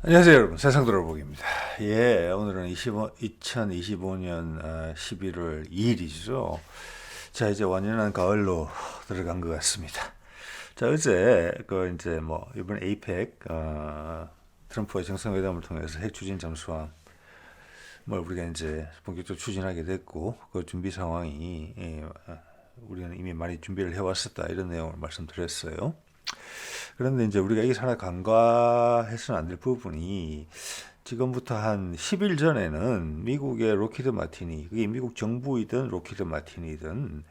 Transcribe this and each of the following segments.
안녕하세요 여러분, 세상돌아보기입니다. 오늘은 2025년 11월 2일이죠. 자, 이제 완연한 가을로 들어간 것 같습니다. 자, 어제 이번 에이펙 트럼프와의 정상회담을 통해서 핵 추진 잠수함 우리가 이제 본격적으로 추진하게 됐고, 그 준비 상황이 우리는 이미 많이 준비를 해왔었다, 이런 내용을 말씀드렸어요. 그런데 이제 우리가 여기서 하나 간과해서는 안 될 부분이, 지금부터 한 10일 전에는 미국의 로키드 마티니, 그게 미국 정부이든 로키드 마티니든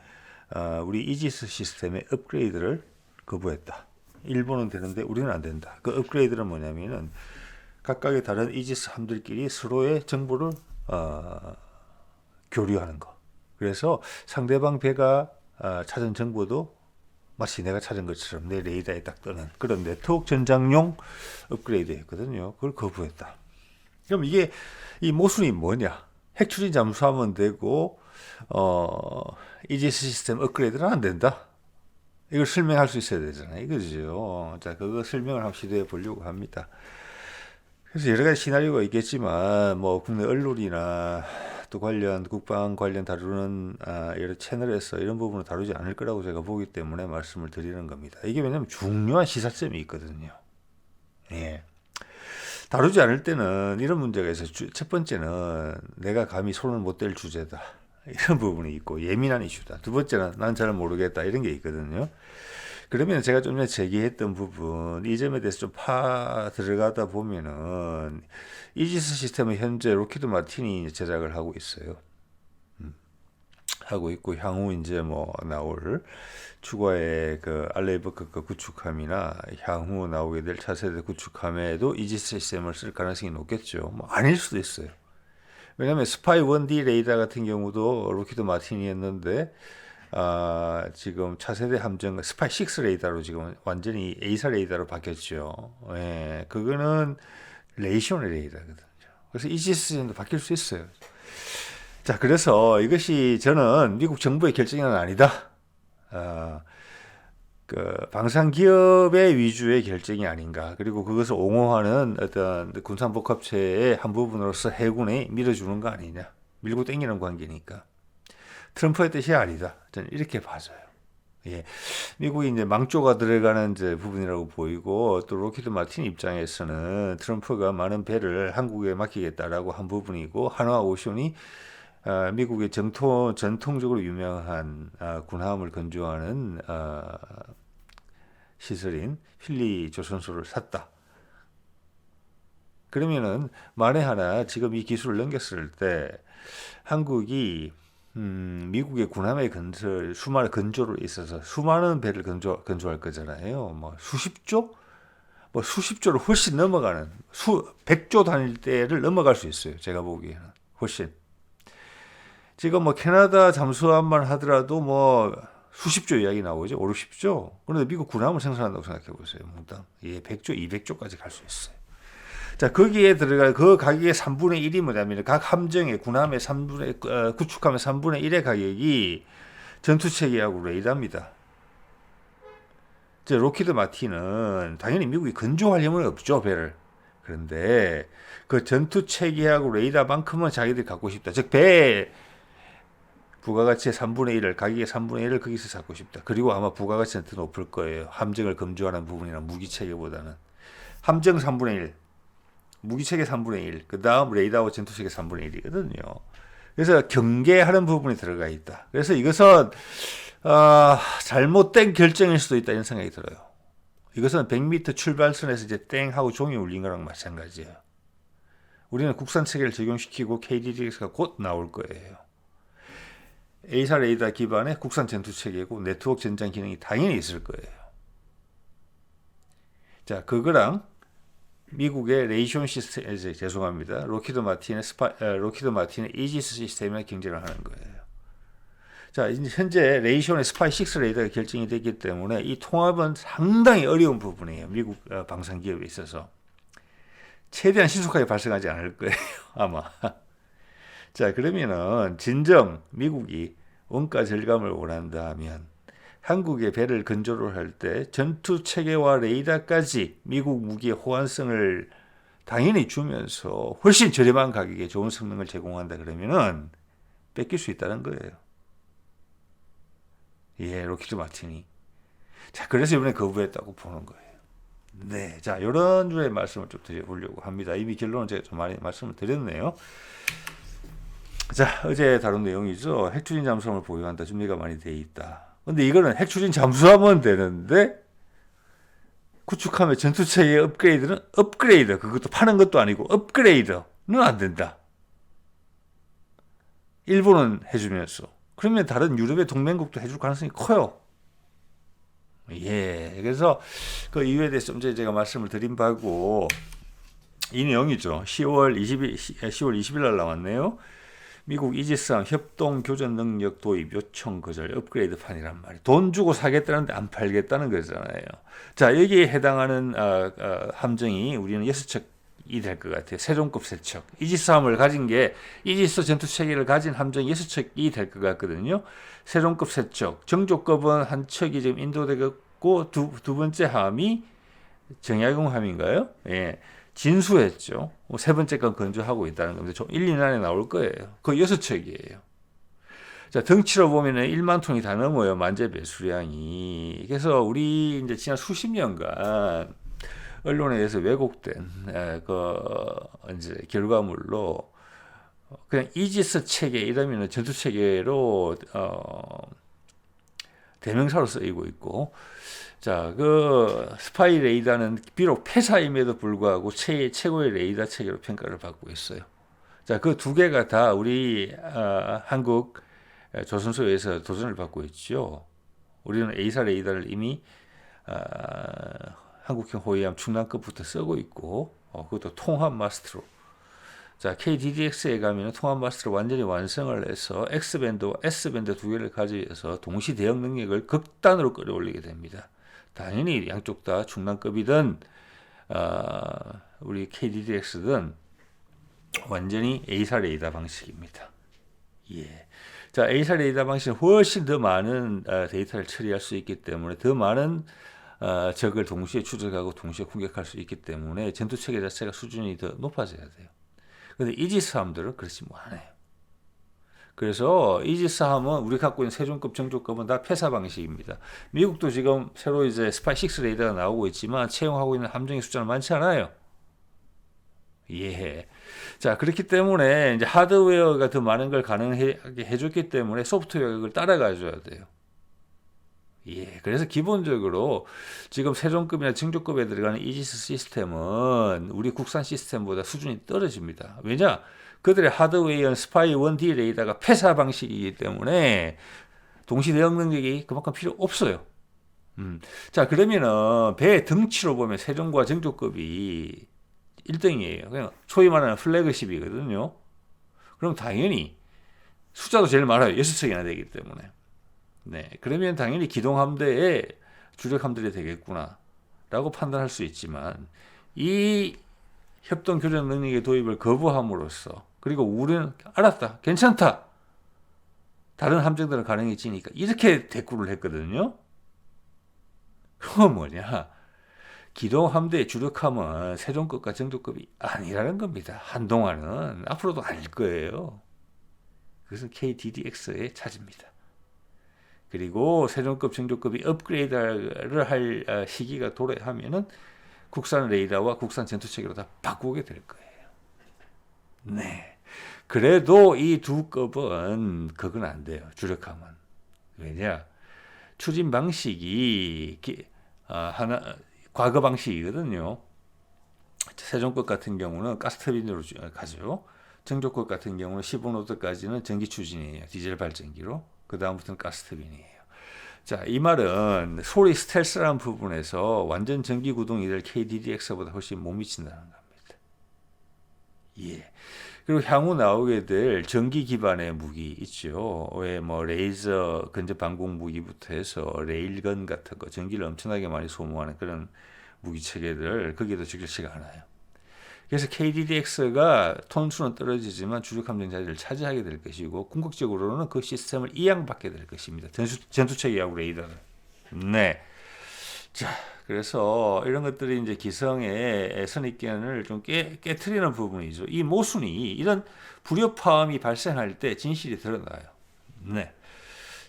우리 이지스 시스템의 업그레이드를 거부했다. 일본은 되는데 우리는 안 된다. 그 업그레이드는 뭐냐면은 각각의 다른 이지스 함들끼리 서로의 정보를 교류하는 거. 그래서 상대방 배가 찾은 정보도 마치 내가 찾은 것처럼 내 레이더에 딱 뜨는 그런 네트워크 전장용 업그레이드였거든요. 그걸 거부했다. 그럼 이게 이 모순이 뭐냐? 핵 추진 잠수하면 되고 이지스 시스템 업그레이드는 안 된다. 이걸 설명할 수 있어야 되잖아요. 이거죠. 자, 그거 설명을 한번 시도해 보려고 합니다. 그래서 여러 가지 시나리오가 있겠지만, 국내 언론이나 또 국방 관련 다루는 여러 채널에서 이런 부분을 다루지 않을 거라고 제가 보기 때문에 말씀을 드리는 겁니다. 이게 왜냐면 중요한 시사점이 있거든요. 예. 다루지 않을 때는 이런 문제가 있어요. 첫 번째는 내가 감히 손을 못 댈 주제다, 이런 부분이 있고, 예민한 이슈다. 두 번째는 난 잘 모르겠다, 이런 게 있거든요. 그러면 제가 좀 전에 제기했던 부분, 이 점에 대해서 좀 들어가다 보면은, 이지스 시스템은 현재 로키드 마틴이 제작을 하고 있어요. 하고 있고, 향후 이제 나올 추가의 그 알레이버크 구축함이나 향후 나오게 될 차세대 구축함에도 이지스 시스템을 쓸 가능성이 높겠죠. 아닐 수도 있어요. 왜냐하면 스파이 1D 레이더 같은 경우도 로키드 마틴이었는데, 지금 차세대 함정 스파이 6 레이더로 지금 완전히 A사 레이더로 바뀌었죠. 예, 그거는 레이션 레이더거든요. 그래서 이 시스템도 바뀔 수 있어요. 자, 그래서 이것이 저는 미국 정부의 결정은 아니다. 방산 기업의 위주의 결정이 아닌가. 그리고 그것을 옹호하는 어떤 군산복합체의 한 부분으로서 해군에 밀어주는 거 아니냐. 밀고 땡기는 관계니까. 트럼프의 뜻이 아니다. 저는 이렇게 봐져요. 예. 미국이 이제 망조가 들어가는 이제 부분이라고 보이고, 또 로키드 마틴 입장에서는 트럼프가 많은 배를 한국에 맡기겠다라고 한 부분이고, 한화 오션이 미국의 전통적으로 유명한 군함을 건조하는 시설인 힐리 조선소를 샀다. 그러면은 만에 하나 지금 이 기술을 넘겼을 때 한국이 미국의 군함의 건설, 수많은 건조를 있어서 수많은 배를 건조할 거잖아요. 수십조를 훨씬 넘어가는, 백조 단위대를 넘어갈 수 있어요. 제가 보기에는. 훨씬. 지금 캐나다 잠수함만 하더라도 수십조 이야기 나오죠. 5, 60조. 그런데 미국 군함을 생산한다고 생각해 보세요. 몽땅. 예, 100조, 200조까지 갈 수 있어요. 자, 거기에 들어갈 그 가격의 3분의 1이 뭐냐면, 각 함정의 군함의 구축함의 3분의 1의 가격이 전투체계하고 레이더입니다. 이제 로키드 마틴은 당연히 미국이 건조할 힘은 없죠, 배를. 그런데 그 전투체계하고 레이더만큼은 자기들이 갖고 싶다. 즉, 배 부가가치의 3분의 1을, 가격의 3분의 1을 거기서 잡고 싶다. 그리고 아마 부가가치는 더 높을 거예요. 함정을 건조하는 부분이나 무기체계보다는. 함정 3분의 1. 무기체계 3분의 1, 그 다음 레이더와 전투체계 3분의 1이거든요. 그래서 경계하는 부분이 들어가 있다. 그래서 이것은 잘못된 결정일 수도 있다, 이런 생각이 들어요. 이것은 100m 출발선에서 이제 땡 하고 종이 울린 거랑 마찬가지예요. 우리는 국산 체계를 적용시키고 KDDX가 곧 나올 거예요. A사 레이더 기반의 국산 전투체계고 네트워크 전장 기능이 당연히 있을 거예요. 자, 그거랑 미국의 레이션 시스템, 죄송합니다. 로키드 마틴의 이지스 시스템에 경쟁을 하는 거예요. 자, 이제 현재 레이션의 스파이 6 레이더가 결정이 됐기 때문에 이 통합은 상당히 어려운 부분이에요. 미국 방산 기업에 있어서. 최대한 신속하게 발생하지 않을 거예요. 아마. 자, 그러면은 진정 미국이 원가 절감을 원한다면 한국의 배를 건조를 할 때 전투 체계와 레이더까지 미국 무기의 호환성을 당연히 주면서 훨씬 저렴한 가격에 좋은 성능을 제공한다 그러면은 뺏길 수 있다는 거예요. 예, 로키드 마틴이. 자, 그래서 이번에 거부했다고 보는 거예요. 네, 자, 이런 류의 말씀을 좀 드려보려고 합니다. 이미 결론은 제가 좀 많이 말씀을 드렸네요. 자, 어제 다룬 내용이죠. 핵추진 잠수함을 보유한다. 준비가 많이 돼 있다. 근데 이거는 핵추진 잠수함은 되는데 구축함의 전투체계 업그레이드는 업그레이드, 그것도 파는 것도 아니고 업그레이드는 안 된다. 일본은 해주면서. 그러면 다른 유럽의 동맹국도 해줄 가능성이 커요. 예, 그래서 그 이유에 대해서 좀 제가 말씀을 드린 바고 이 내용이죠. 10월 20일 날 나왔네요. 미국 이지스함 협동 교전 능력 도입 요청 거절 업그레이드판이란 말이에요. 돈 주고 사겠다는데 안 팔겠다는 거잖아요. 자, 여기에 해당하는 함정이 우리는 6척이 될 것 같아요. 세종급 3척. 이지스함을 가진 게 이지스 전투 체계를 가진 함정이 6척이 될 것 같거든요. 세종급 3척. 정조급은 한 척이 지금 인도되고 두 번째 함이 정약용함인가요? 예. 진수했죠. 세 번째 건 건조하고 있다는 겁니다. 좀 1, 2년 안에 나올 거예요. 그 6척이에요. 자, 덩치로 보면은 1만 톤이 다 넘어요. 만재 배수량이. 그래서 우리 이제 지난 수십 년간 언론에 의해서 왜곡된 이제 결과물로 그냥 이지스 체계 이러면은 전투 체계로 대명사로 쓰이고 있고, 자, 그 스파이 레이더는 비록 폐사임에도 불구하고 최고의 레이더 체계로 평가를 받고 있어요. 자, 그 두 개가 다 우리 한국 조선소에서 도전을 받고 있죠. 우리는 A사 레이더를 이미 한국형 호위함 충남급부터 쓰고 있고, 그것도 통합 마스터로. 자, KDDX에 가면 통합 마스터를 완전히 완성을 해서 X밴드와 S밴드 두 개를 가지고서 동시 대응 능력을 극단으로 끌어올리게 됩니다. 당연히 양쪽 다 중량급이든 우리 KDDX든 완전히 A사 레이더 방식입니다. 예. 자, A사 레이더 방식은 훨씬 더 많은 데이터를 처리할 수 있기 때문에 더 많은 적을 동시에 추적하고 동시에 공격할 수 있기 때문에 전투 체계 자체가 수준이 더 높아져야 돼요. 근데 이지스함들은 그렇지 않아요. 그래서 이지스함은 우리 갖고 있는 세종급, 정조급은 다 폐사 방식입니다. 미국도 지금 새로 이제 스파이6 레이더가 나오고 있지만 채용하고 있는 함정의 숫자는 많지 않아요. 예. 자, 그렇기 때문에 이제 하드웨어가 더 많은 걸 가능하게 해줬기 때문에 소프트웨어가 그걸 따라가 줘야 돼요. 예. 그래서 기본적으로 지금 세종급이나 정조급에 들어가는 이지스 시스템은 우리 국산 시스템보다 수준이 떨어집니다. 왜냐? 그들의 하드웨어는 스파이 1D 레이더가 폐사 방식이기 때문에 동시 대응 능력이 그만큼 필요 없어요. 자, 그러면은 배 덩치로 보면 세종과 정조급이 1등이에요. 그냥 소위 말하는 플래그십이거든요. 그럼 당연히 숫자도 제일 많아요. 6척이나 되기 때문에. 네, 그러면 당연히 기동함대에 주력함들이 되겠구나 라고 판단할 수 있지만 이 협동 교전 능력의 도입을 거부함으로써 그리고 우리는 알았다, 괜찮다, 다른 함정들은 가능해지니까 이렇게 대꾸를 했거든요. 그건 뭐냐, 기동함대의 주력함은 세종급과 정조급이 아니라는 겁니다. 한동안은, 앞으로도 아닐 거예요. 그것은 KDDX의 차지입니다. 그리고 세종급, 정조급이 업그레이드를 할 시기가 도래하면은 국산 레이더와 국산 전투체계로 다 바꾸게 될 거예요. 네. 그래도 이 두 급은 그건 안 돼요. 주력함은. 왜냐? 추진 방식이 과거 방식이거든요. 세종급 같은 경우는 가스터빈으로 가죠. 정조급 같은 경우는 15노드까지는 전기 추진이에요. 디젤 발전기로. 그 다음부터는 가스터빈이에요. 자, 이 말은 소리 스텔스라는 부분에서 완전 전기 구동이 될 KDDX보다 훨씬 못 미친다는 겁니다. 예. 그리고 향후 나오게 될 전기 기반의 무기 있죠. 왜 뭐 레이저 근접 방공 무기부터 해서 레일건 같은 거 전기를 엄청나게 많이 소모하는 그런 무기 체계들 거기에도 적절치가 않아요. 그래서 KDDX가 톤수는 떨어지지만 주력 함정 자리를 차지하게 될 것이고 궁극적으로는 그 시스템을 이양받게 될 것입니다. 전투체계하고 레이더를. 네. 자, 그래서 이런 것들이 이제 기성의 선입견을 좀 깨트리는 부분이죠. 이 모순이 이런 불협화음이 발생할 때 진실이 드러나요. 네.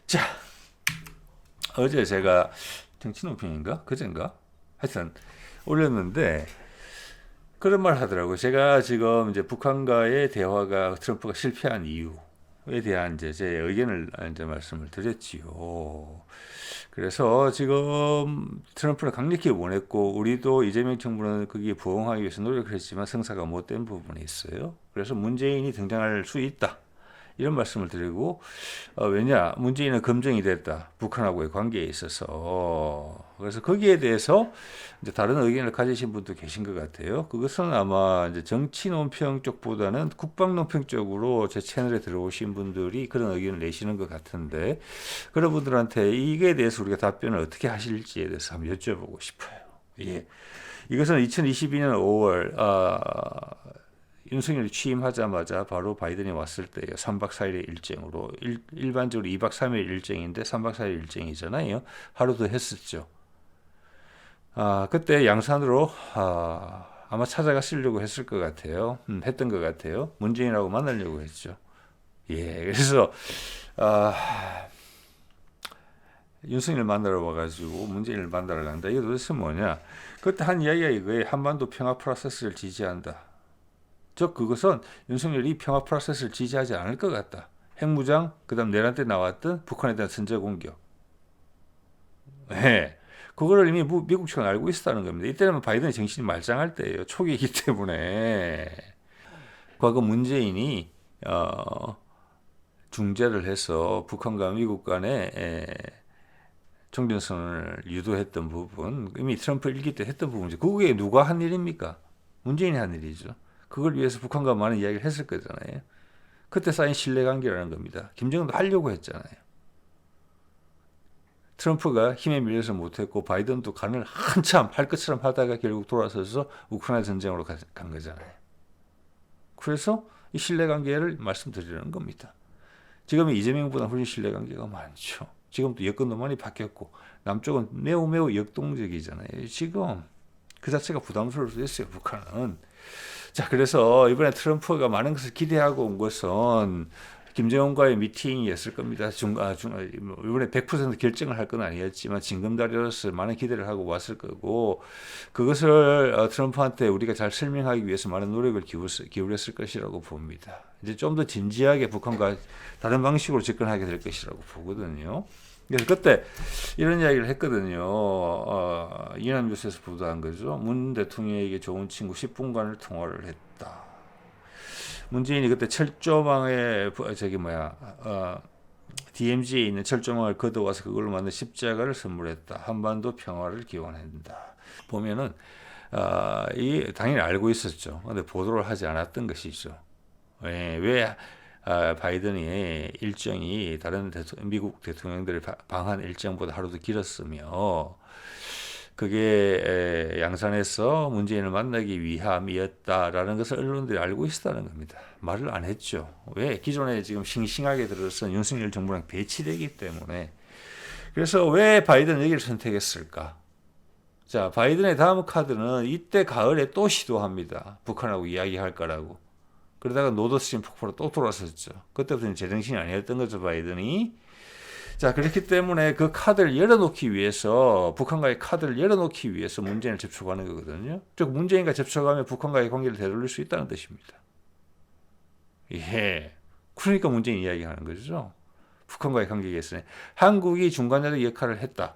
자, 어제 제가 정치논평인가 그젠가 하여튼 올렸는데 그런 말 하더라고요. 제가 지금 이제 북한과의 대화가 트럼프가 실패한 이유에 대한 이제 제 의견을 이제 말씀을 드렸지요. 그래서 지금 트럼프는 강력히 원했고 우리도 이재명 정부는 거기에 부응하기 위해서 노력을 했지만 성사가 못된 부분이 있어요. 그래서 문재인이 등장할 수 있다. 이런 말씀을 드리고 왜냐 문재인은 검증이 됐다 북한하고의 관계에 있어서 그래서 거기에 대해서 이제 다른 의견을 가지신 분도 계신 것 같아요. 그것은 아마 이제 정치 논평 쪽보다는 국방 논평 쪽으로 제 채널에 들어오신 분들이 그런 의견을 내시는 것 같은데 그런 분들한테 이게 대해서 우리가 답변을 어떻게 하실지에 대해서 한번 여쭤보고 싶어요. 예. 이것은 2022년 5월 윤석열이 취임하자마자 바로 바이든이 왔을 때예요. 3박 4일의 일정으로 일반적으로 2박 3일 일정인데 3박 4일 일정이잖아요. 하루 더 했었죠. 그때 양산으로 아마 찾아가시려고 했을 것 같아요. 했던 것 같아요. 문재인하고 만나려고 했죠. 예, 그래서 윤석열 만나러 와가지고 문재인을 만나러 간다. 이게 도대체 뭐냐? 그때 한 이야기가 이거예요. 한반도 평화 프로세스를 지지한다. 즉 그것은 윤석열이 평화 프로세스를 지지하지 않을 것 같다. 핵무장, 그다음 내란 때 나왔던 북한에 대한 선제 공격. 네. 그거를 이미 미국 측은 알고 있었다는 겁니다. 이때는 바이든의 정신이 말짱할 때예요. 초기이기 때문에. 과거 문재인이 중재를 해서 북한과 미국 간에 종전선언을 유도했던 부분, 이미 트럼프 일기 때 했던 부분이죠. 그게 누가 한 일입니까? 문재인이 한 일이죠. 그걸 위해서 북한과 많은 이야기를 했을 거잖아요. 그때 쌓인 신뢰관계라는 겁니다. 김정은도 하려고 했잖아요. 트럼프가 힘에 밀려서 못했고 바이든도 간을 한참 할 것처럼 하다가 결국 돌아서서 우크라이나 전쟁으로 간 거잖아요. 그래서 이 신뢰관계를 말씀드리는 겁니다. 지금은 이재명보다 훨씬 신뢰관계가 많죠. 지금도 여건도 많이 바뀌었고 남쪽은 매우 역동적이잖아요. 지금 그 자체가 부담스러울 수 있어요. 북한은. 자, 그래서 이번에 트럼프가 많은 것을 기대하고 온 것은 김정은과의 미팅이었을 겁니다. 이번에 100% 결정을 할 건 아니었지만 징검다리로서 많은 기대를 하고 왔을 거고 그것을 트럼프한테 우리가 잘 설명하기 위해서 많은 노력을 기울였을 것이라고 봅니다. 이제 좀 더 진지하게 북한과 다른 방식으로 접근하게 될 것이라고 보거든요. 그래서 그때 이런 이야기를 했거든요. 이남뉴스에서 보도한 거죠. 문 대통령에게 좋은 친구 10분간을 통화를 했다. 문재인이 그때 철조망에 DMZ에 있는 철조망을 걷어와서 그걸로 만든 십자가를 선물했다. 한반도 평화를 기원한다. 보면은 이 당연히 알고 있었죠. 근데 보도를 하지 않았던 것이죠. 왜 바이든이 일정이 다른 미국 대통령들의 방한 일정보다 하루 더 길었으며 그게 양산에서 문재인을 만나기 위함이었다라는 것을 언론들이 알고 있었다는 겁니다. 말을 안 했죠. 왜? 기존에 지금 싱싱하게 들어선 윤석열 정부랑 배치되기 때문에. 그래서 왜 바이든 여기를 선택했을까? 자, 바이든의 다음 카드는 이때 가을에 또 시도합니다. 북한하고 이야기할 거라고. 그러다가 노드스트림 폭포로 또 돌아섰죠. 그때부터는 제정신이 아니었던 거죠, 바이든이. 자, 그렇기 때문에 그 카드를 열어놓기 위해서, 북한과의 카드를 열어놓기 위해서 문재인을 접촉하는 거거든요. 즉, 문재인과 접촉하면 북한과의 관계를 되돌릴 수 있다는 뜻입니다. 예. 그러니까 문재인 이야기하는 거죠. 북한과의 관계에 있어서 한국이 중간자적 역할을 했다.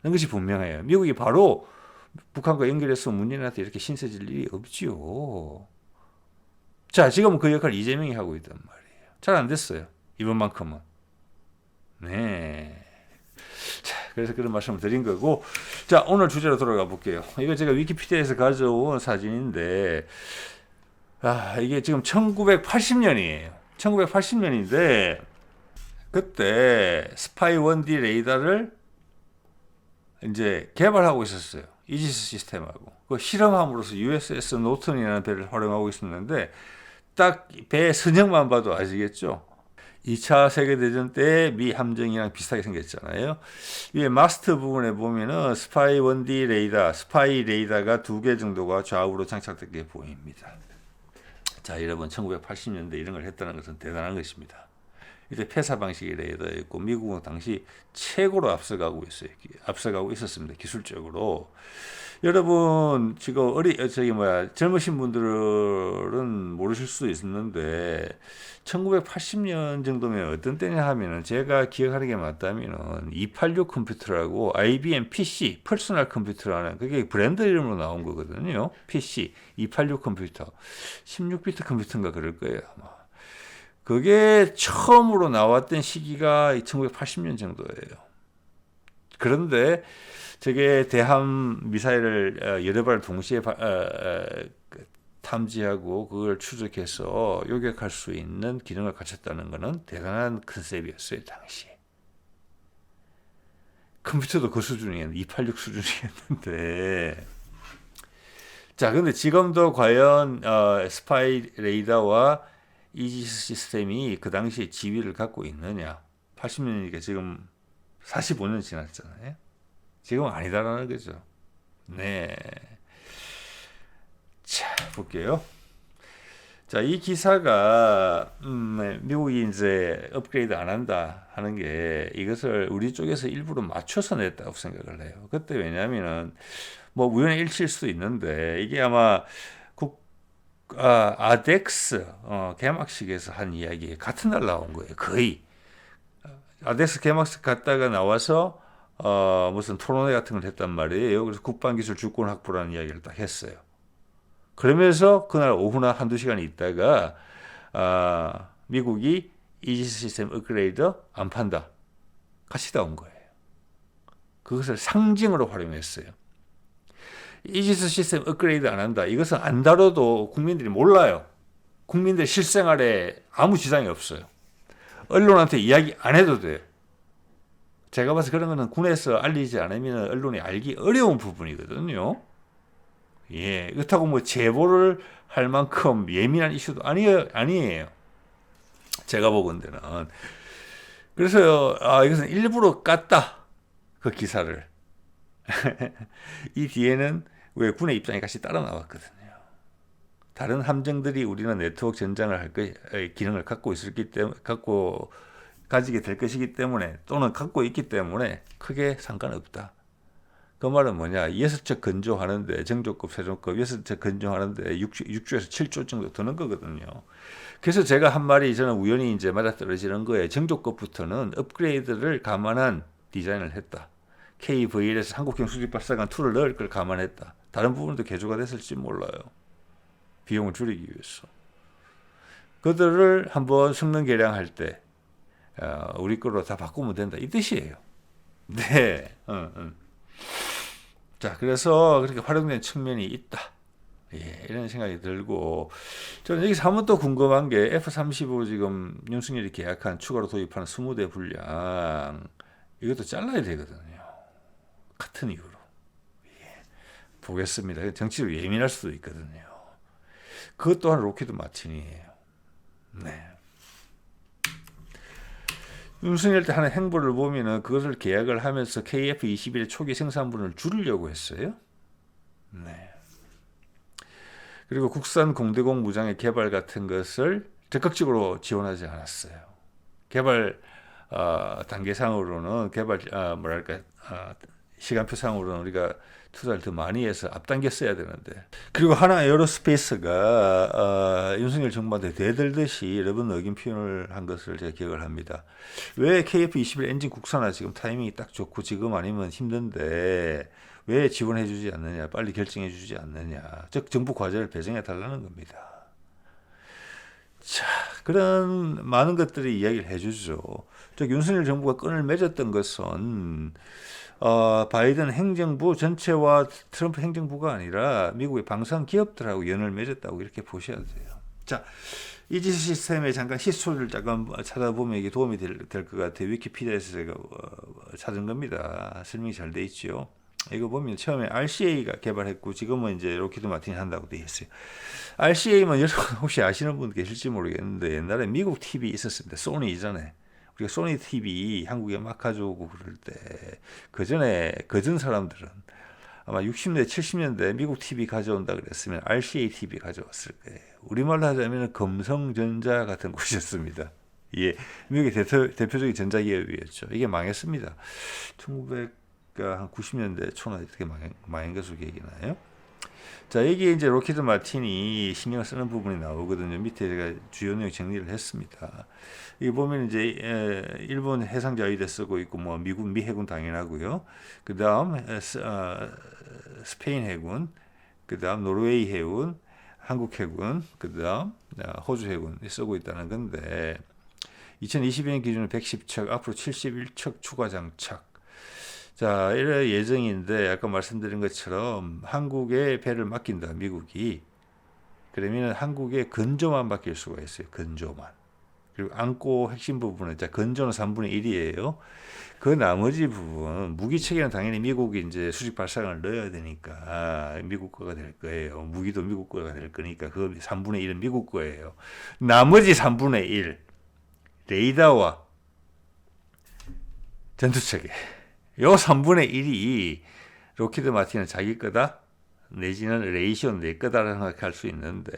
는 것이 분명해요. 미국이 바로 북한과 연결해서 문재인한테 이렇게 신세질 일이 없지요. 자, 지금은 그 역할을 이재명이 하고 있단 말이에요. 잘 안 됐어요. 이번만큼은. 네. 자, 그래서 그런 말씀을 드린 거고. 자, 오늘 주제로 돌아가 볼게요. 이거 제가 위키피디아에서 가져온 사진인데, 이게 지금 1980년이에요. 1980년인데, 그때 스파이 1D 레이더를 이제 개발하고 있었어요. 이지스 시스템하고. 그 실험함으로써 USS 노튼이라는 배를 활용하고 있었는데, 딱 배 선형만 봐도 아시겠죠? 2차 세계대전 때 미 함정이랑 비슷하게 생겼잖아요. 위에 마스터 부분에 보면은 스파이 1D 레이더, 스파이 레이더가 2개 정도가 좌우로 장착된 게 보입니다. 자, 여러분 1980년대 이런 걸 했다는 것은 대단한 것입니다. 이때 폐사 방식의 레이더였고 미국은 당시 최고로 앞서가고 있었습니다. 기술적으로. 여러분 지금 젊으신 분들은 모르실 수도 있는데 1980년 정도면 어떤 때냐 하면은 제가 기억하는 게 맞다면은 286 컴퓨터라고 IBM PC 퍼스널 컴퓨터라는 그게 브랜드 이름으로 나온 거거든요. PC 286 컴퓨터 16비트 컴퓨터인가 그럴 거예요 아마. 그게 처음으로 나왔던 시기가 1980년 정도예요. 그런데 저게 대함 미사일을 여러 발 동시에 탐지하고 그걸 추적해서 요격할 수 있는 기능을 갖췄다는 것은 대단한 컨셉이었어요, 당시. 컴퓨터도 그 수준이었는데, 286 수준이었는데. 자, 근데 지금도 과연 스파이 레이더와 이지스 시스템이 그 당시에 지위를 갖고 있느냐? 80년이니까 지금 45년 지났잖아요. 지금은 아니다라는 거죠. 네. 자, 볼게요. 자, 이 기사가 미국이 이제 업그레이드 안 한다 하는 게 이것을 우리 쪽에서 일부러 맞춰서 냈다고 생각을 해요. 그때 왜냐하면은 뭐 우연의 일치일 수도 있는데 이게 아마 아덱스 개막식에서 한 이야기 같은 날 나온 거예요. 거의 아덱스 개막식 갔다가 나와서 무슨 토론회 같은 걸 했단 말이에요. 그래서 국방기술 주권 확보라는 이야기를 딱 했어요. 그러면서 그날 오후나 한두 시간 있다가 미국이 이지스 시스템 업그레이드 안 판다. 같이 나온 거예요. 그것을 상징으로 활용했어요. 이지스 시스템 업그레이드 안 한다. 이것은 안 다뤄도 국민들이 몰라요. 국민들 실생활에 아무 지장이 없어요. 언론한테 이야기 안 해도 돼요. 제가 봐서 그런 거는 군에서 알리지 않으면 언론이 알기 어려운 부분이거든요. 예, 그렇다고 뭐 제보를 할 만큼 예민한 이슈도 아니에요. 제가 보건대는. 그래서 이것은 일부러 깠다. 그 기사를. 이 뒤에는 왜 군의 입장이 같이 따라 나왔거든요. 다른 함정들이 우리는 네트워크 전장을 기능을 가지게 될 것이기 때문에 또는 갖고 있기 때문에 크게 상관없다. 그 말은 뭐냐? 6척 건조하는데 정조급, 세종급 6척 건조하는데 6조에서 7조 정도 드는 거거든요. 그래서 제가 한 말이 저는 우연히 이제 맞아떨어지는 거예요. 정조급부터는 업그레이드를 감안한 디자인을 했다. KVL에서 한국형 수직발사관 2를 넣을 걸 감안했다. 다른 부분도 개조가 됐을지 몰라요. 비용을 줄이기 위해서. 그들을 한번 성능 개량할 때 우리 거로 다 바꾸면 된다. 이 뜻이에요. 네. 자, 그래서 그렇게 활용된 측면이 있다. 예, 이런 생각이 들고, 저는 여기서 한번 또 궁금한 게 F-35 지금 윤석열이 계약한 추가로 도입하는 20대 분량, 이것도 잘라야 되거든요. 같은 이유로. 예, 보겠습니다. 정치로 예민할 수도 있거든요. 그것 또한 로켓 마틴이에요. 네. 윤석열 때 하는 행보를 보면은 그것을 계약을 하면서 KF-21의 초기 생산분을 줄이려고 했어요. 네. 그리고 국산 공대공 무장의 개발 같은 것을 적극적으로 지원하지 않았어요. 개발 단계상으로는 시간표상으로는 우리가 투자를 더 많이 해서 앞당겼어야 되는데. 그리고 하나 에어로스페이스가 윤석열 정부한테 대들듯이 여러 번 어긴 표현을 한 것을 제가 기억을 합니다. 왜 KF-21 엔진 국산화 지금 타이밍이 딱 좋고 지금 아니면 힘든데 왜 지원해 주지 않느냐, 빨리 결정해 주지 않느냐, 즉 정부 과제를 배정해 달라는 겁니다. 자, 그런 많은 것들이 이야기를 해주죠. 즉 윤석열 정부가 끈을 맺었던 것은 바이든 행정부 전체와 트럼프 행정부가 아니라 미국의 방산 기업들하고 연을 맺었다고 이렇게 보셔야 돼요. 자, 이지스 시스템의 잠깐 히스토리를 잠깐 찾아보면 이게 도움이 될 것 같아요. 위키피디아에서 제가 찾은 겁니다. 설명이 잘 돼 있죠. 이거 보면 처음에 RCA가 개발했고 지금은 이제 로키드 마틴이 한다고 되어 있어요. RCA만 여러분 혹시 아시는 분 계실지 모르겠는데 옛날에 미국 TV 있었습니다. 소니 이전에. 우리가 소니 TV 한국에 막 가져오고 그럴 때 그전 사람들은 아마 60년대, 70년대 미국 TV 가져온다 그랬으면 RCA TV 가져왔을 거예요. 우리말로 하자면 금성전자 같은 곳이었습니다. 예, 미국의 대표적인 전자기업이었죠. 이게 망했습니다. 1990년대 초나 어떻게 망한 것으로 기억이 나요. 자, 여기 이제 로키드 마틴이 신경 쓰는 부분이 나오거든요. 밑에 제가 주요 내용 정리를 했습니다. 여기 보면 이제 일본 해상자위대 쓰고 있고 뭐 미국 미 해군 당연하고요. 그다음 스페인 해군, 그다음 노르웨이 해군, 한국 해군, 그다음 호주 해군이 쓰고 있다는 건데 2022년 기준으로 110척, 앞으로 71척 추가 장착. 자, 이럴 예정인데 아까 말씀드린 것처럼 한국에 배를 맡긴다, 미국이. 그러면 한국에 건조만 맡길 수가 있어요. 건조만. 그리고 안고 핵심 부분은 자, 건조는 3분의 1이에요. 그 나머지 부분 무기 체계는 당연히 미국이 이제 수직 발사관을 넣어야 되니까 미국 거가 될 거예요. 무기도 미국 거가 될 거니까 그 3분의 1은 미국 거예요. 나머지 3분의 1 레이더와 전투체계. 요 3분의 1이 로키드 마틴은 자기 거다 내지는 레이시온 내 거다라는 생각할 수 있는데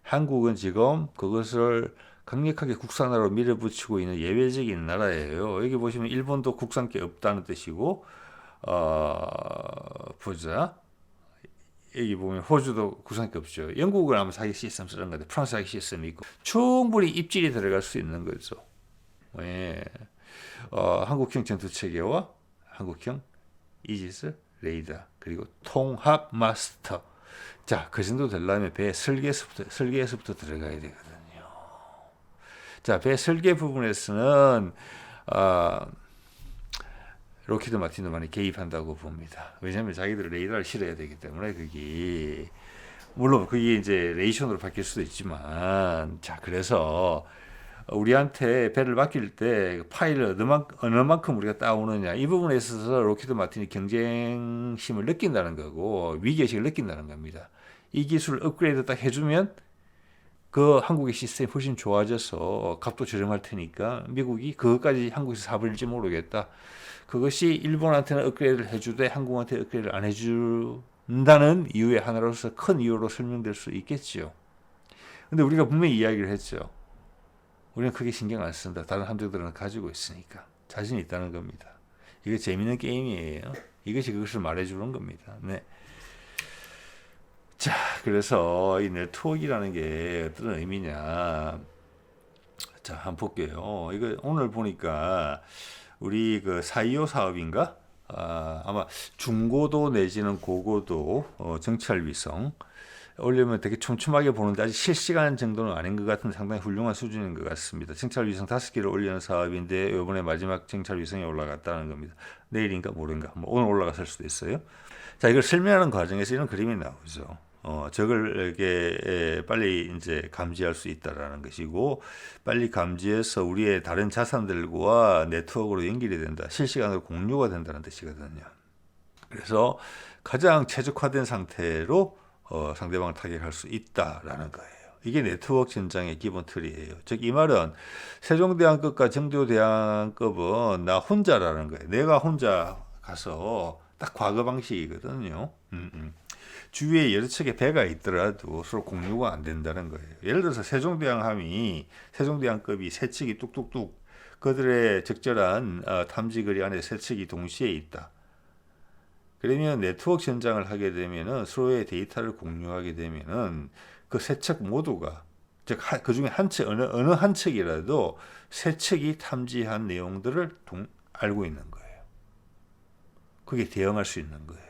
한국은 지금 그것을 강력하게 국산화로 밀어붙이고 있는 예외적인 나라예요. 여기 보시면 일본도 국산게 없다는 뜻이고 보자. 여기 보면 호주도 국산게 없죠. 영국은 아마 자기 시스템 쓰는 건데 프랑스 자기 시스템이 있고 충분히 입질이 들어갈 수 있는 거죠. 예. 한국형 전투체계와 한국형 이지스 레이더 그리고 통합 마스터. 자, 그 정도 되려면 배 설계에서부터 들어가야 되거든요. 자, 배 설계 부분에서는 로키드 마틴도 많이 개입한다고 봅니다. 왜냐하면 자기들 레이더를 실어야 되기 때문에 그게 물론 그게 이제 레이션으로 바뀔 수도 있지만 자, 그래서 우리한테 배를 맡길 때 파일을 어느 만큼 우리가 따오느냐 이 부분에 있어서 로키드 마틴이 경쟁심을 느낀다는 거고 위기의식을 느낀다는 겁니다. 이 기술을 업그레이드 딱 해주면 그 한국의 시스템이 훨씬 좋아져서 값도 저렴할 테니까 미국이 그것까지 한국에서 사버릴지 모르겠다. 그것이 일본한테는 업그레이드를 해주되 한국한테 업그레이드를 안 해준다는 이유의 하나로서 큰 이유로 설명될 수 있겠죠. 근데 우리가 분명히 이야기를 했죠. 우리는 크게 신경 안 쓴다. 다른 함정들은 가지고 있으니까. 자신이 있다는 겁니다. 이게 재밌는 게임이에요. 이것이 그것을 말해주는 겁니다. 네. 자, 그래서 이 네트워크라는 게 어떤 의미냐. 자, 한번 볼게요. 이거 오늘 보니까 우리 그 425 사업인가? 아마 중고도 내지는 고고도 정찰 위성 올리면 되게 촘촘하게 보는데 아직 실시간 정도는 아닌 것 같은데 상당히 훌륭한 수준인 것 같습니다. 정찰 위성 5개를 올리는 사업인데 이번에 마지막 정찰 위성이 올라갔다는 겁니다. 내일인가 모레인가 뭐 오늘 올라갔을 수도 있어요. 자, 이걸 설명하는 과정에서 이런 그림이 나오죠. 저걸 이렇게 빨리 이제 감지할 수 있다라는 것이고 빨리 감지해서 우리의 다른 자산들과 네트워크로 연결이 된다. 실시간으로 공유가 된다는 뜻이거든요. 그래서 가장 최적화된 상태로 상대방을 타격할 수 있다라는 거예요. 이게 네트워크 전장의 기본 틀이에요. 즉 이 말은 세종대왕급과 정조대왕급은 나 혼자라는 거예요. 내가 혼자 가서 딱 과거 방식이거든요. 주위에 여러 척의 배가 있더라도 서로 공유가 안 된다는 거예요. 예를 들어서 세종대왕급이 세 척이 뚝뚝뚝 그들의 적절한 탐지거리 안에 세 척이 동시에 있다. 그러면 네트워크 전장을 하게 되면은 서로의 데이터를 공유하게 되면은 그 세 척 모두가 즉 그 중에 한 척 어느 한 척이라도 세 척이 탐지한 내용들을 알고 있는 거예요. 그게 대응할 수 있는 거예요.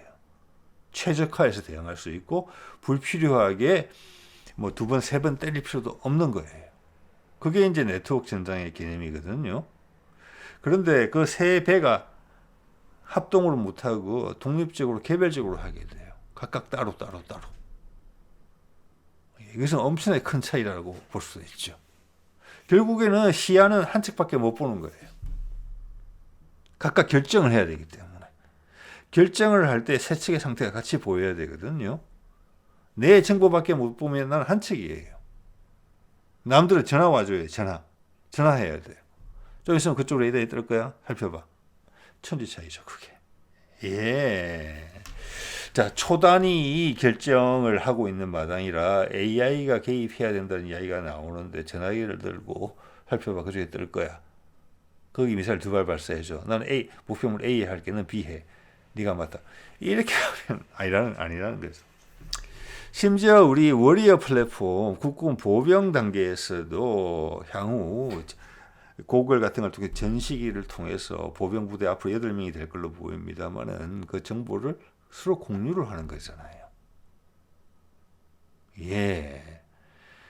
최적화해서 대응할 수 있고 불필요하게 뭐 2번, 3번 때릴 필요도 없는 거예요. 그게 이제 네트워크 전장의 개념이거든요. 그런데 그 세 배가 합동으로 못하고 독립적으로 개별적으로 하게 돼요. 각각 따로. 이것은 엄청나게 큰 차이라고 볼 수 있죠. 결국에는 시야는 한 척밖에 못 보는 거예요. 각각 결정을 해야 되기 때문에. 결정을 할 때 세 척의 상태가 같이 보여야 되거든요. 내 정보밖에 못 보면 나는 한 척이에요. 남들은 전화 와줘요. 전화해야 돼요. 좀 있으면 그쪽 레이더에 뜰 거야. 살펴봐. 천지 차이죠, 그게. 예. 자, 초단위 결정을 하고 있는 마당이라 AI가 개입해야 된다는 이야기가 나오는데 전화기를 들고 살펴봐. 그쪽에 뜰 거야. 거기 미사일 2발 발사해줘. 나는 A, 목표물 A 할게. 넌 B 해. 네가 맞다. 이렇게 하면 아니라는 거죠. 심지어 우리 워리어 플랫폼 국군 보병 단계에서도 향후 고글 같은 걸 통해 전시기를 통해서 보병 부대 앞으로 8명이 될 걸로 보입니다만은 그 정보를 서로 공유를 하는 거잖아요. 예.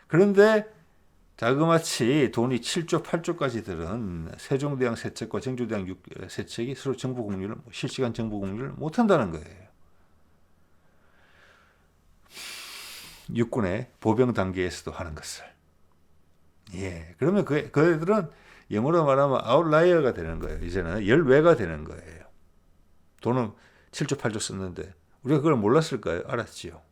그런데 자그마치 돈이 7조, 8조까지 들은 세종대왕 세척과 정조대왕 세척이 서로 정보 공유를, 실시간 정보 공유를 못한다는 거예요. 육군의 보병 단계에서도 하는 것을. 예. 그러면 그애들은 영어로 말하면 아웃라이어가 되는 거예요. 이제는 열외가 되는 거예요. 돈은 7조, 8조 썼는데 우리가 그걸 몰랐을까요? 알았지요.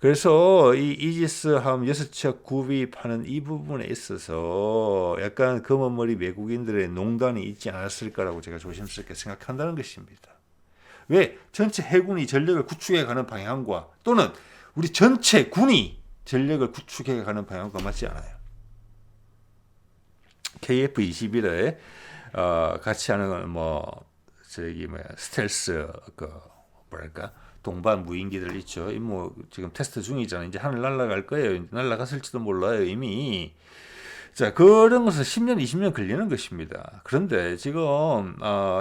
그래서 이 이지스함 6척 구비하는 이 부분에 있어서 약간 검은머리 외국인들의 농단이 있지 않았을까라고 제가 조심스럽게 생각한다는 것입니다. 왜? 전체 해군이 전력을 구축해 가는 방향과 또는 우리 전체 군이 전력을 구축해 가는 방향과 맞지 않아요. KF-21에 같이 하는 스텔스 동반 무인기들 있죠. 지금 테스트 중이잖아요. 이제 하늘 날아갈 거예요. 날아갔을지도 몰라요. 이미. 자, 그런 것은 10년, 20년 걸리는 것입니다. 그런데 지금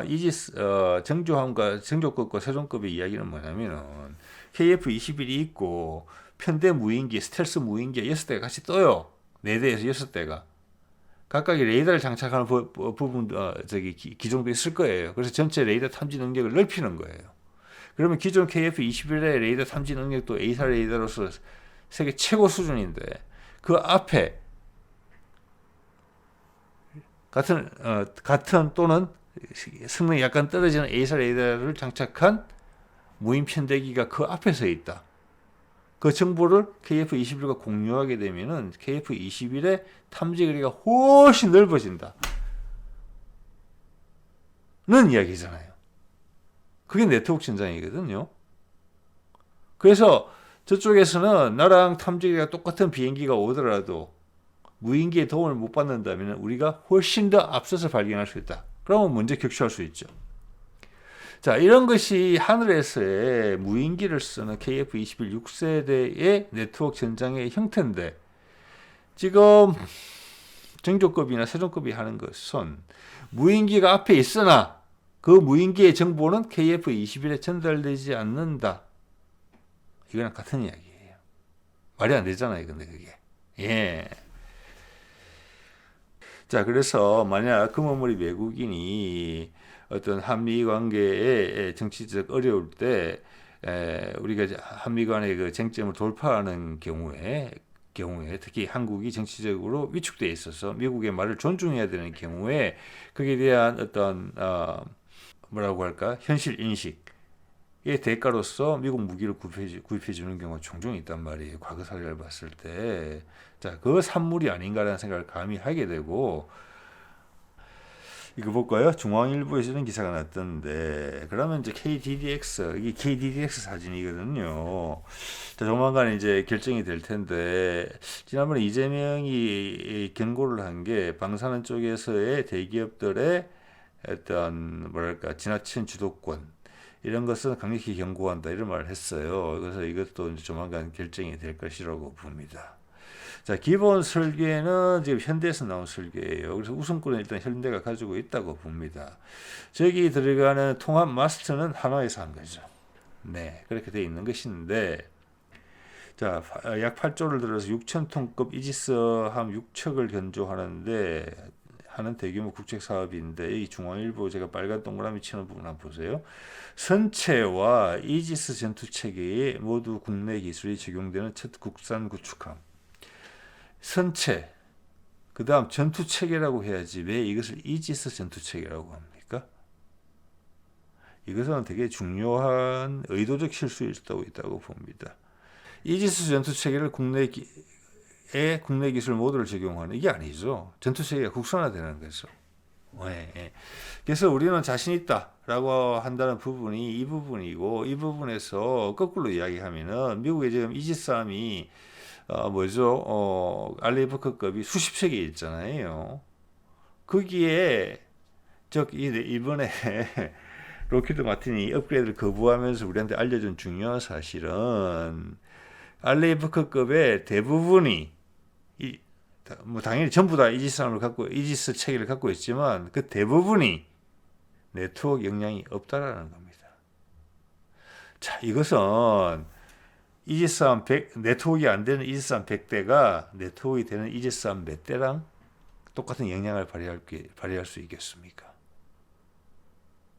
이지스 정조함과 정조급과 세종급의 이야기는 뭐냐면은 KF-21이 있고 편대 무인기, 스텔스 무인기 6대가 같이 떠요. 4대에서 6대가. 각각의 레이더를 장착하는 부분, 기종도 있을 거예요. 그래서 전체 레이더 탐지 능력을 넓히는 거예요. 그러면 기존 KF-21의 레이더 탐지 능력도 A사 레이더로서 세계 최고 수준인데 그 앞에 같은 또는 성능이 약간 떨어지는 A사 레이더를 장착한 무인 편대기가 그 앞에 서 있다. 그 정보를 KF-21과 공유하게 되면은 KF-21의 탐지 거리가 훨씬 넓어진다. 는 이야기잖아요. 그게 네트워크 전장이거든요. 그래서 저쪽에서는 나랑 탐지기가 똑같은 비행기가 오더라도 무인기의 도움을 못 받는다면 우리가 훨씬 더 앞서서 발견할 수 있다. 그러면 먼저 격추할 수 있죠. 자, 이런 것이 하늘에서의 무인기를 쓰는 KF-21 6세대의 네트워크 전장의 형태인데 지금 정조급이나 세종급이 하는 것은 무인기가 앞에 있으나 그 무인기의 정보는 KF-21에 전달되지 않는다. 이거랑 같은 이야기예요. 말이 안 되잖아요, 근데 그게. 예. 자, 그래서 만약 금호머리 외국인이 어떤 한미 관계의 정치적 어려울 때 우리가 한미 간의 그 쟁점을 돌파하는 경우에 특히 한국이 정치적으로 위축되어 있어서 미국의 말을 존중해야 되는 경우에 거기에 대한 어떤 뭐라고 할까 현실 인식의 대가로서 미국 무기를 구입해 주는 경우가 종종 있단 말이에요. 과거 사례를 봤을 때. 자, 그 산물이 아닌가라는 생각을 감히 하게 되고 이거 볼까요? 중앙일보에서는 기사가 났던데 그러면 이제 KDDX 이게 KDDX 사진이거든요. 자, 조만간 이제 결정이 될 텐데 지난번에 이재명이 경고를 한 게 방사능 쪽에서의 대기업들의 어떤 뭐랄까 지나친 주도권 이런 것은 강력히 경고한다 이런 말을 했어요. 그래서 이것도 이제 조만간 결정이 될 것이라고 봅니다. 자, 기본 설계는 지금 현대에서 나온 설계예요. 그래서 우선권은 일단 현대가 가지고 있다고 봅니다. 저기 들어가는 통합 마스터는 한화에서 한 거죠. 네, 그렇게 되어 있는 것인데, 자, 약 8조를 들어서 6,000톤급 이지스함 6척을 견조하는데 하는 대규모 국책 사업인데 이 중앙일보 제가 빨간 동그라미 치는 부분 한번 보세요. 선체와 이지스 전투 체계에 모두 국내 기술이 적용되는 첫 국산 구축함. 선체, 그 다음 전투체계라고 해야지 왜 이것을 이지스 전투체계라고 합니까? 이것은 되게 중요한 의도적 실수일 수도 있다고 봅니다. 이지스 전투 체계를 국내 기술 모두를 적용하는 이게 아니죠. 전투 체계가 국산화되는 거죠. 그래서 우리는 자신 있다라고 한다는 부분이 이 부분이고, 이 부분에서 거꾸로 이야기하면은 미국에 지금 이지스함이 알레이버크급이 수십 척이 있잖아요. 거기에 이번에 로키드 마틴이 업그레이드를 거부하면서 우리한테 알려준 중요한 사실은 알레이버크급의 대부분이 당연히 전부 다 이지스 체계를 갖고 있지만 그 대부분이 네트워크 역량이 없다라는 겁니다. 자, 이것은 이지스함 100, 네트워크가 안 되는 이지스함 100대가 네트워크가 되는 이지스함 몇 대랑 똑같은 역량을 발휘할 수 있겠습니까?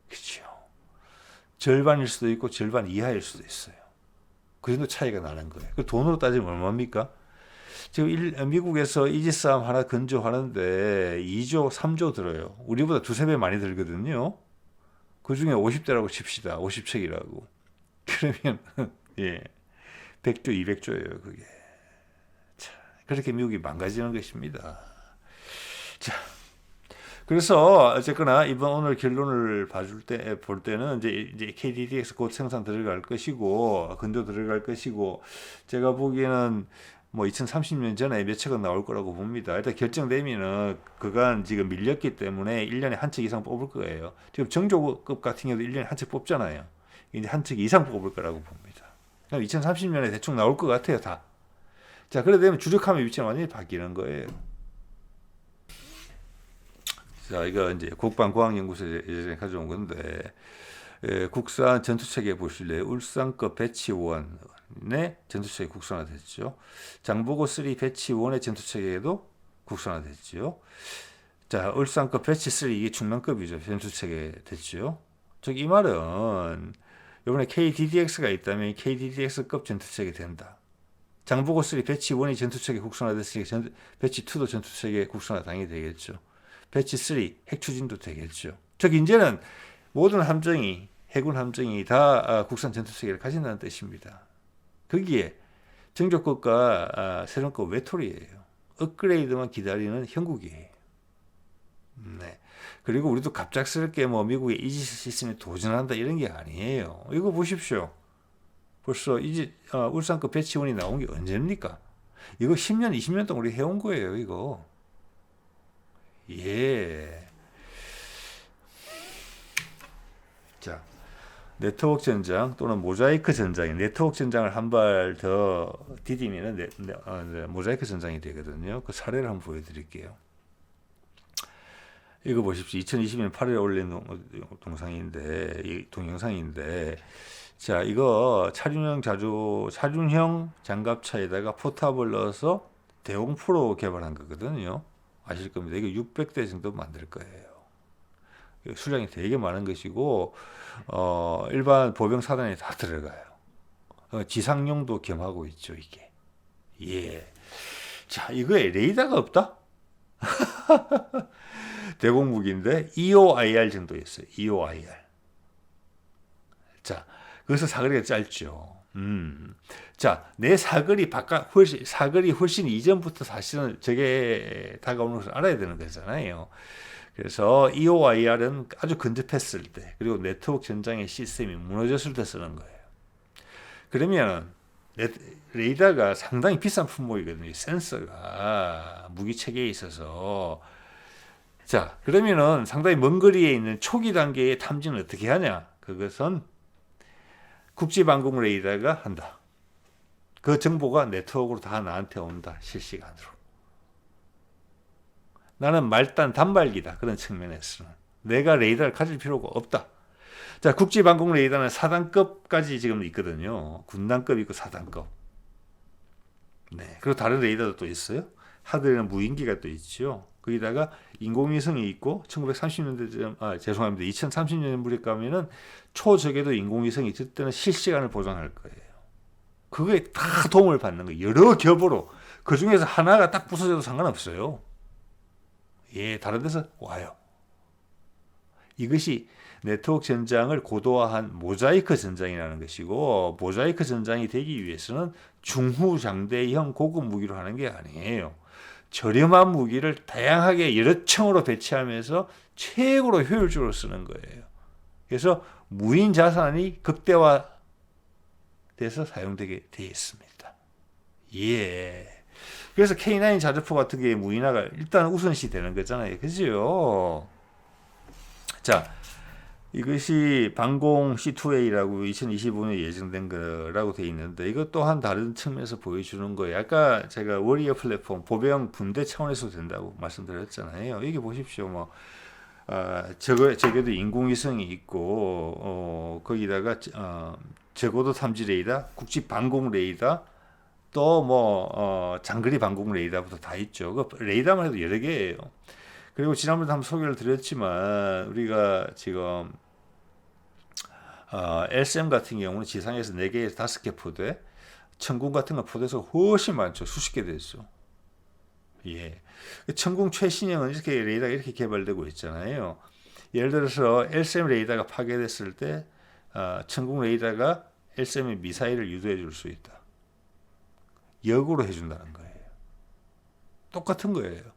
그렇죠. 절반일 수도 있고 절반 이하일 수도 있어요. 그 정도 차이가 나는 거예요. 그 돈으로 따지면 얼마입니까? 지금 미국에서 이지스함 하나 건조하는데 2조, 3조 들어요. 우리보다 두세 배 많이 들거든요. 그 중에 50대라고 칩시다. 50척이라고. 그러면 100조, 200조예요. 그게. 자, 그렇게 미국이 망가지는 것입니다. 자, 그래서 어쨌거나 이번 오늘 결론을 볼 때는 이제 KDDX 곧 생산 들어갈 것이고 건조 들어갈 것이고, 제가 보기에는 뭐 2030년 전에 몇 척은 나올 거라고 봅니다. 일단 결정되면은 그간 지금 밀렸기 때문에 1년에 한 척 이상 뽑을 거예요. 지금 정조급 같은 경우도 1년에 한 척 뽑잖아요. 이제 한 척 이상 뽑을 거라고 봅니다. 그럼 2030년에 대충 나올 것 같아요, 다. 자, 그래 되면 주력함의 위치는 완전히 바뀌는 거예요. 자, 이거 이제 국방과학연구소에 예전에 가져온 건데, 국산 전투체계 보실래요? 울산급 배치1의 전투체계 국산화됐죠. 장보고 3 배치1의 전투체계도 국산화됐죠. 자, 울산급 배치3 이게 중량급이죠. 전투체계 됐죠. 즉, 이 말은 이번에 KDDX가 있다면 KDDX급 전투체계 된다. 장보고 3 배치1이 전투체계 국산화됐으니까 배치2도 전투체계 국산화 당연히 되겠죠. 배치3 핵추진도 되겠죠. 즉 이제는 모든 함정이, 해군 함정이 다 국산 전투체계를 가진다는 뜻입니다. 거기에 정조급과 세종급 외톨이에요. 업그레이드만 기다리는 형국이에요. 네. 그리고 우리도 갑작스럽게 뭐 미국의 이지스 시스템에 도전한다 이런 게 아니에요. 이거 보십시오. 벌써 울산급 배치1이 나온 게 언제입니까? 이거 10년, 20년 동안 우리 해온 거예요, 이거. 자, 네트워크 전장 또는 모자이크 전장이, 네트워크 전장을 한 발 더 디디면 모자이크 전장이 되거든요. 그 사례를 한번 보여드릴게요. 이거 보십시오. 2020년 8월에 올린 동영상인데, 자, 이거 차륜형 장갑차에다가 포탑을 넣어서 대공포로 개발한 거거든요. 아실 겁니다. 이거 600대 정도 만들 거예요. 수량이 되게 많은 것이고, 일반 보병 사단에 다 들어가요. 지상용도 겸하고 있죠, 이게. 자, 이거에 레이더가 없다? 대공무기인데, EOIR 정도 있어요. EOIR. 자, 그래서 사거리가 짧죠. 자, 내 사거리 훨씬 이전부터 사실은 저게 다가오는 것을 알아야 되는 거잖아요. 그래서 EOIR은 아주 근접했을 때, 그리고 네트워크 전장의 시스템이 무너졌을 때 쓰는 거예요. 그러면 레이더가 상당히 비싼 품목이거든요. 센서가 무기 체계에 있어서. 자, 그러면은 상당히 먼 거리에 있는 초기 단계의 탐지는 어떻게 하냐? 그것은 국지방공 레이더가 한다. 그 정보가 네트워크로 다 나한테 온다. 실시간으로. 나는 단말기다. 그런 측면에서는. 내가 레이더를 가질 필요가 없다. 자, 국지방공 레이더는 4단급까지 지금 있거든요. 군단급 있고 4단급. 네. 그리고 다른 레이더도 또 있어요. 하드웨어는 무인기가 또 있죠. 거기다가 인공위성이 있고 2030년 무렵 가면은 초저궤도 인공위성이 있을 때는 실시간을 보장할 거예요. 그게 다 도움을 받는 거예요. 여러 겹으로. 그 중에서 하나가 딱 부서져도 상관없어요. 다른 데서 와요. 이것이 네트워크 전장을 고도화한 모자이크 전장이라는 것이고, 모자이크 전장이 되기 위해서는 중후장대형 고급 무기로 하는 게 아니에요. 저렴한 무기를 다양하게 여러 층으로 배치하면서 최고로 효율적으로 쓰는 거예요. 그래서 무인 자산이 극대화돼서 사용되게 되어 있습니다. 예. 그래서 K9 자주포 같은 게 무인화가 일단 우선시 되는 거잖아요. 그죠? 자, 이것이 방공 C2A라고 2025년에 예정된 거라고 되어 있는데, 이것 또한 다른 측면에서 보여주는 거예요. 아까 제가 워리어 플랫폼, 보병 분대 차원에서 된다고 말씀드렸잖아요. 여기 보십시오. 뭐, 저게도 인공위성이 있고, 거기다가, 저고도 탐지 레이더, 국지 방공 레이더, 또 뭐, 장거리 방공 레이더부터 다 있죠. 그 레이더만 해도 여러 개예요. 그리고 지난번에 한번 소개를 드렸지만, 우리가 지금, LSM 같은 경우는 지상에서 4개에서 5개 포대, 천궁 같은 거 포대수가 훨씬 많죠. 수십 개 되죠. 예. 천궁 최신형은 이렇게 레이더가 이렇게 개발되고 있잖아요. 예를 들어서 LSM 레이더가 파괴됐을 때, 천궁 레이더가 LSM의 미사일을 유도해 줄 수 있다. 역으로 해준다는 거예요. 똑같은 거예요.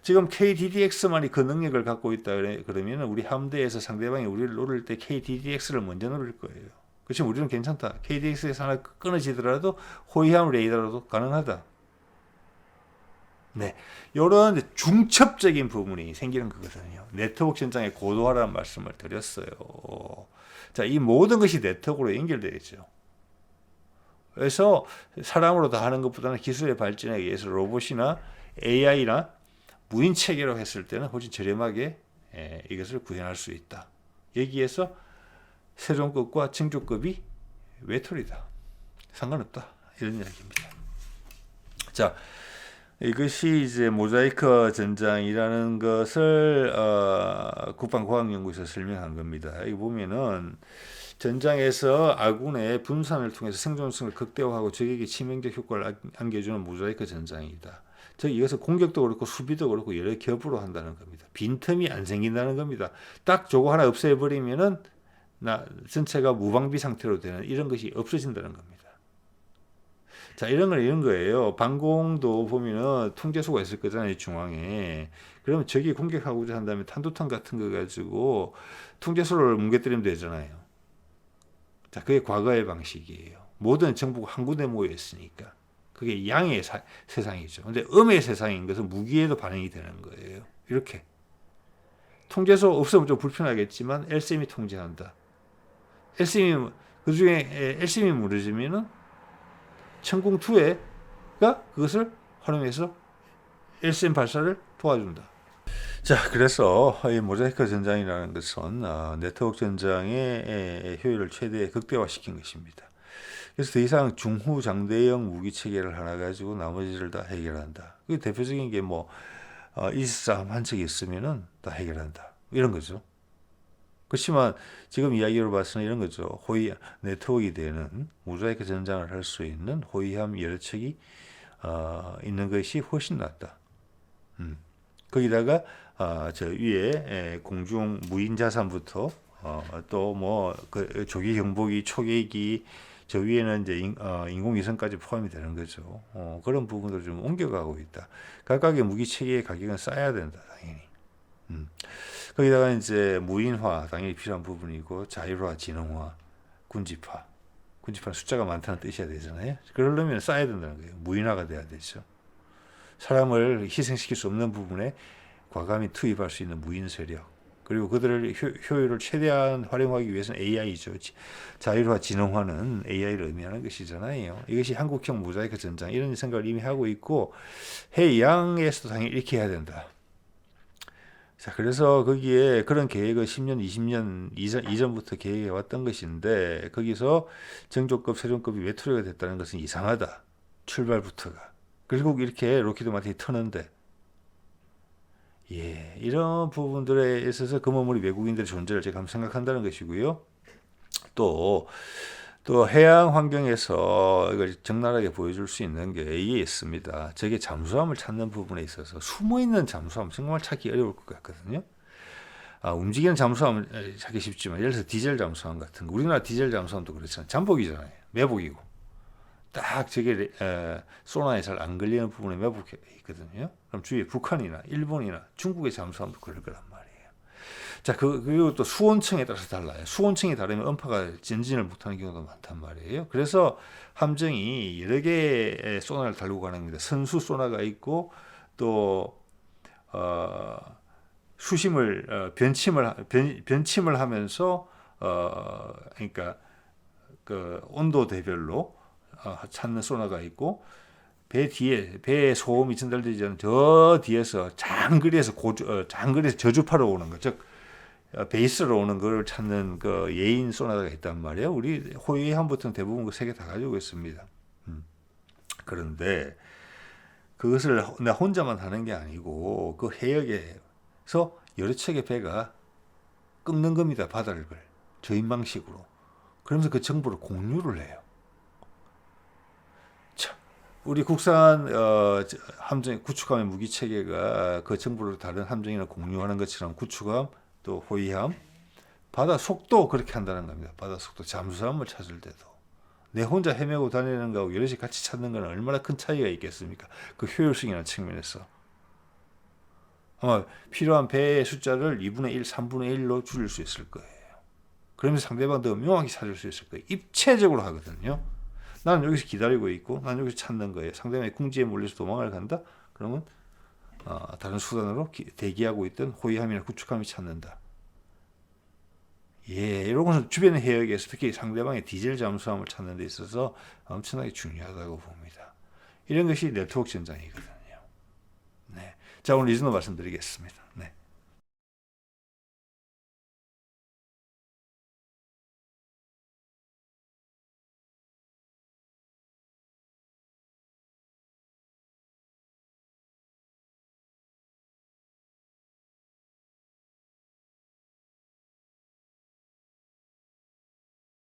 지금 KDDX만이 그 능력을 갖고 있다 그러면 우리 함대에서 상대방이 우리를 노릴 때 KDDX를 먼저 노릴 거예요. 그렇지만 우리는 괜찮다. KDDX에서 하나 끊어지더라도 호위함 레이더로도 가능하다. 네, 이런 중첩적인 부분이 생기는 거거든요. 네트워크 전장의 고도화라는 말씀을 드렸어요. 자, 이 모든 것이 네트워크로 연결되어 있죠. 그래서 사람으로 다 하는 것보다는 기술의 발전에 의해서 로봇이나 AI나 무인 체계로 했을 때는 훨씬 저렴하게 이것을 구현할 수 있다. 여기에서 세종급과 증조급이 외톨이다. 상관없다. 이런 이야기입니다. 자, 이것이 이제 모자이크 전장이라는 것을 국방과학연구에서 설명한 겁니다. 여기 보면은 전장에서 아군의 분산을 통해서 생존성을 극대화하고 적에게 치명적 효과를 안겨주는 모자이크 전장이다. 즉 이것은 공격도 그렇고 수비도 그렇고 여러 겹으로 한다는 겁니다. 빈틈이 안 생긴다는 겁니다. 딱 저거 하나 없애버리면은 전체가 무방비 상태로 되는 이런 것이 없어진다는 겁니다. 자, 이런 건 이런 거예요. 방공도 보면은 통제소가 있을 거잖아요, 중앙에. 그러면 적이 공격하고자 한다면 탄도탄 같은 거 가지고 통제소를 뭉개뜨리면 되잖아요. 자, 그게 과거의 방식이에요. 모든 정보가 한 군데 모여 있으니까. 그게 양의 세상이죠. 근데 음의 세상인 것은 무기에도 반영이 되는 거예요. 이렇게. 통제소 없으면 좀 불편하겠지만 LCM이 통제한다. 그 중에 LCM이 무너지면은 천궁2가 그것을 활용해서 LCM 발사를 도와준다. 자, 그래서 이 모자이크 전장이라는 것은 네트워크 전장의 효율을 최대 극대화시킨 것입니다. 그래서 더 이상 중후장대형 무기 체계를 하나 가지고 나머지를 다 해결한다. 그 대표적인 게 뭐 이스라엘 한 척이 있으면은 다 해결한다. 이런 거죠. 그렇지만 지금 이야기로 봐서는 이런 거죠. 호위 네트워크가 되는 모자이크 전장을 할 수 있는 호위함 여러 척이 있는 것이 훨씬 낫다. 거기다가 저 위에 공중 무인 자산부터 또 뭐 그 조기 경보기, 초계기 저 위에는 이제 인공위성까지 포함이 되는 거죠. 그런 부분들을 좀 옮겨가고 있다. 각각의 무기 체계의 가격은 쌓여야 된다, 당연히. 거기다가 이제 무인화 당연히 필요한 부분이고 자율화, 지능화, 군집화. 군집화는 숫자가 많다는 뜻이야 되잖아요. 그러려면 쌓여야 된다는 거예요. 무인화가 돼야 되죠. 사람을 희생시킬 수 없는 부분에 과감히 투입할 수 있는 무인 세력. 그리고 그들의 효율을 최대한 활용하기 위해서는 AI죠. 자율화, 지능화는 AI를 의미하는 것이잖아요. 이것이 한국형 모자이크 전장 이런 생각을 이미 하고 있고 해양에서도 당연히 이렇게 해야 된다. 자, 그래서 거기에 그런 계획을 10년, 20년 이전부터 계획해 왔던 것인데 거기서 정조급, 세종급이 외톨이가 됐다는 것은 이상하다. 출발부터가. 결국 이렇게 로키드 마틴이 터는데 예, 이런 부분들에 있어서 금어물이 외국인들의 존재를 제가 한번 생각한다는 것이고요. 또 해양 환경에서 이걸 적나라하게 보여줄 수 있는 게 이게 있습니다. 저게 잠수함을 찾는 부분에 있어서 숨어있는 잠수함 정말 찾기 어려울 것 같거든요. 움직이는 잠수함은 찾기 쉽지만 예를 들어서 디젤 잠수함 같은 거 우리나라 디젤 잠수함도 그렇잖아요. 잠복이잖아요. 매복이고 딱 저게 소나에 잘 안 걸리는 부분에 매복해 있거든요. 그럼 주위에 북한이나 일본이나 중국의 잠수함도 그럴 거란 말이에요. 자, 그리고 또 수온층에 따라서 달라요. 수온층이 다르면 음파가 전진을 못하는 경우도 많단 말이에요. 그래서 함정이 여러 개의 소나를 달고 가는 겁니다. 선수 소나가 있고 또 수심을 변침을 하면서 그러니까 그 온도 대별로 찾는 소나가 있고 배에 소음이 전달되지 않는 저 뒤에서 장거리에서 장거리에서 저주파로 오는 거, 즉 베이스로 오는 걸 찾는 그 예인 소나가 있단 말이에요. 우리 호위함부터는 대부분 그 세 개 다 가지고 있습니다. 그런데 그것을 나 혼자만 하는 게 아니고 그 해역에서 여러 척의 배가 꺾는 겁니다. 바다를 저인망식으로. 그러면서 그 정보를 공유를 해요. 자, 우리 국산 함정 구축함의 무기 체계가 그 정보를 다른 함정이나 공유하는 것처럼 구축함 또 호위함 바다 속도 그렇게 한다는 겁니다. 바다 속도 잠수함을 찾을 때도 내 혼자 헤매고 다니는 거하고 여럿이 같이 찾는 건 얼마나 큰 차이가 있겠습니까? 그 효율성이라는 측면에서 아마 필요한 배의 숫자를 2분의 1, 3분의 1로 줄일 수 있을 거예요. 그러면서 상대방 더 명확히 찾을 수 있을 거예요. 입체적으로 하거든요. 나는 여기서 기다리고 있고 나는 여기서 찾는 거예요. 상대방이 궁지에 몰려서 도망을 간다? 그러면 다른 수단으로 대기하고 있던 호위함이나 구축함이 찾는다. 예, 이런 것은 주변 해역에서 특히 상대방의 디젤 잠수함을 찾는 데 있어서 엄청나게 중요하다고 봅니다. 이런 것이 네트워크 전장이거든요. 네. 자, 오늘 이 정도 말씀드리겠습니다.